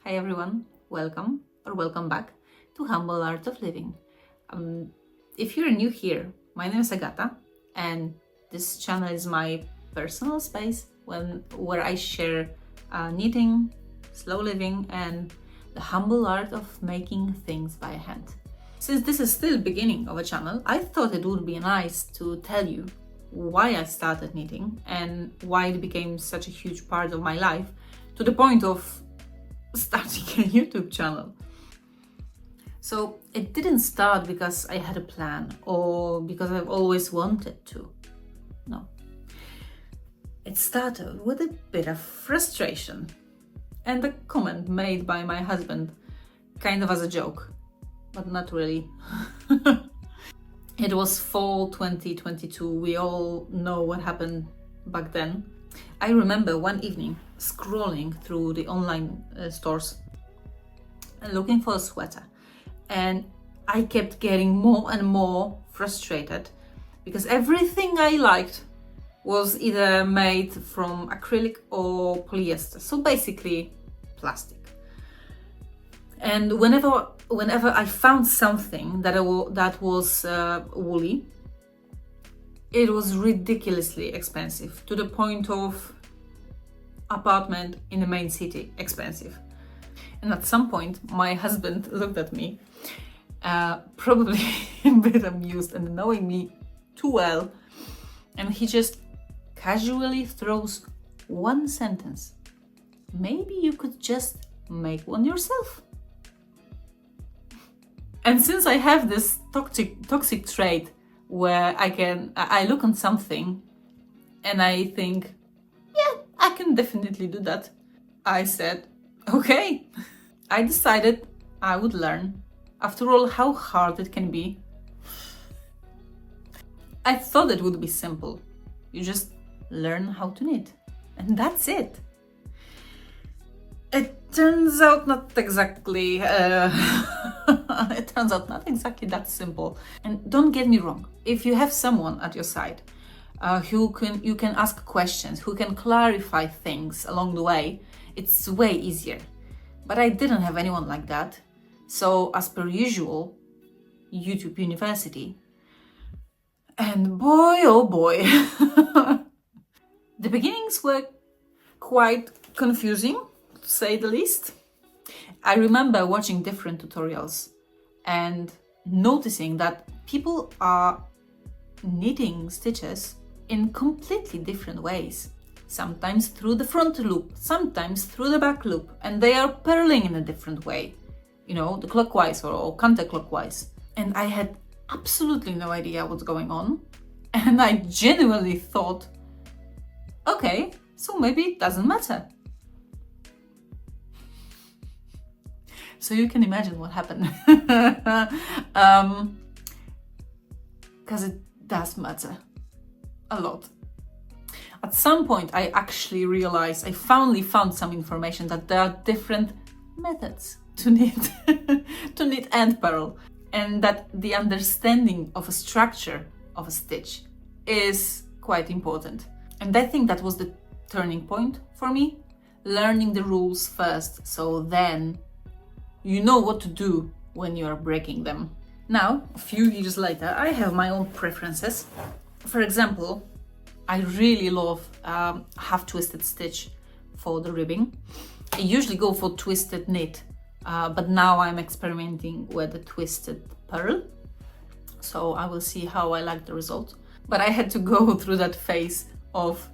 Hi everyone, welcome or welcome back to Humble Art of Living. If you're new here, my name is Agata and this channel is my personal space where I share knitting, slow living and the humble art of making things by hand. Since this is still beginning of a channel, I thought it would be nice to tell you why I started knitting and why it became such a huge part of my life to the point of starting a YouTube channel. So it didn't start because I had a plan or because I've always wanted to. No. It started with a bit of frustration and a comment made by my husband, kind of as a joke, but not really. It was fall 2022. We all know what happened back then. I remember one evening scrolling through the online stores and looking for a sweater, and I kept getting more and more frustrated because everything I liked was either made from acrylic or polyester, so basically plastic. And whenever I found something that was woolly, it was ridiculously expensive, to the point of apartment in the main city expensive. And at some point, my husband looked at me, probably a bit amused and knowing me too well, and he just casually throws one sentence. Maybe you could just make one yourself. And since I have this toxic trait where I look on something and I think, yeah, I can definitely do that, I said, okay. I decided I would learn. After all, how hard it can be. I thought it would be simple. You just learn how to knit, and that's it. It turns out not exactly that simple. And don't get me wrong, if you have someone at your side you can ask questions, who can clarify things along the way, it's way easier. But I didn't have anyone like that. So as per usual, YouTube University. And boy, oh boy, the beginnings were quite confusing, to say the least. I remember watching different tutorials and noticing that people are knitting stitches in completely different ways. Sometimes through the front loop, sometimes through the back loop, and they are purling in a different way, the clockwise or counterclockwise. And I had absolutely no idea what's going on, and I genuinely thought, okay, so maybe it doesn't matter. So you can imagine what happened. Because it does matter a lot. At some point, I actually realized, I finally found some information that there are different methods to knit, to knit and purl, and that the understanding of a structure of a stitch is quite important. And I think that was the turning point for me, learning the rules first, so then you know what to do when you are breaking them. Now, a few years later, I have my own preferences. For example, I really love half twisted stitch for the ribbing. I usually go for twisted knit, but now I'm experimenting with the twisted purl. So I will see how I like the result. But I had to go through that phase of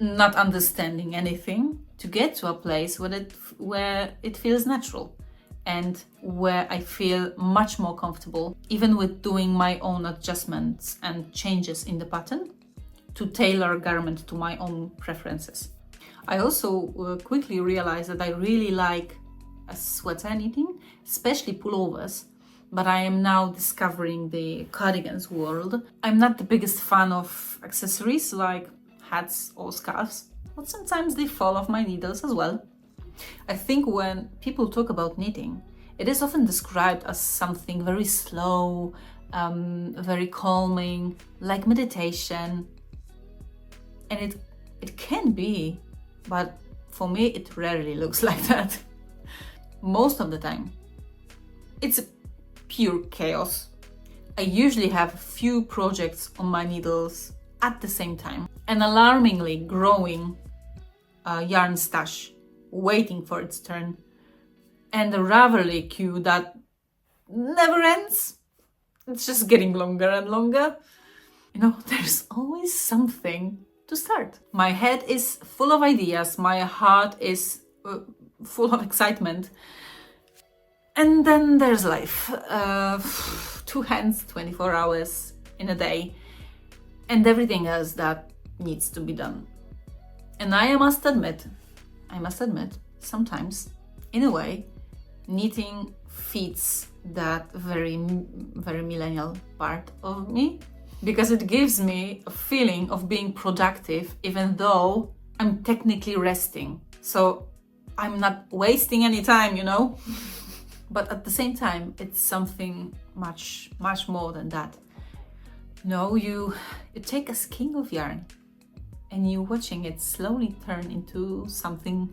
not understanding anything to get to a place where it feels natural and where I feel much more comfortable, even with doing my own adjustments and changes in the pattern to tailor a garment to my own preferences. I also quickly realized that I really like a sweater knitting, especially pullovers, but I am now discovering the cardigans world. I'm not the biggest fan of accessories like hats or scarves, but sometimes they fall off my needles as well. I think when people talk about knitting, it is often described as something very slow, very calming, like meditation. And it can be, but for me it rarely looks like that. most of the time, it's pure chaos. I usually have a few projects on my needles at the same time. An alarmingly growing yarn stash waiting for its turn, and a Ravelry queue that never ends. It's just getting longer and longer. You know, there's always something to start. My head is full of ideas, my heart is full of excitement. And then there's life. 2 hands, 24 hours in a day, and everything else that needs to be done. And I must admit, sometimes, in a way, knitting feeds that very millennial part of me, because it gives me a feeling of being productive even though I'm technically resting. So I'm not wasting any time, you know? But at the same time, it's something much more than that. No, you take a skein of yarn and you're watching it slowly turn into something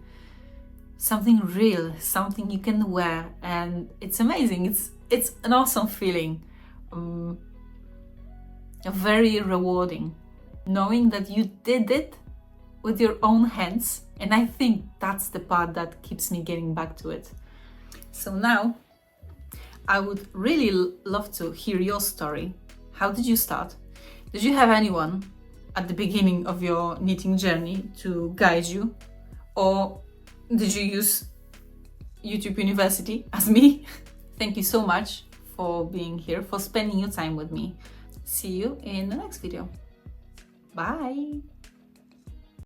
real, something you can wear, and it's amazing. It's an awesome feeling, very rewarding, knowing that you did it with your own hands, and I think that's the part that keeps me getting back to it. So now, I would really love to hear your story. How did you start? Did you have anyone at the beginning of your knitting journey to guide you? Or did you use YouTube University as me? Thank you so much for being here, for spending your time with me. See you in the next video. Bye!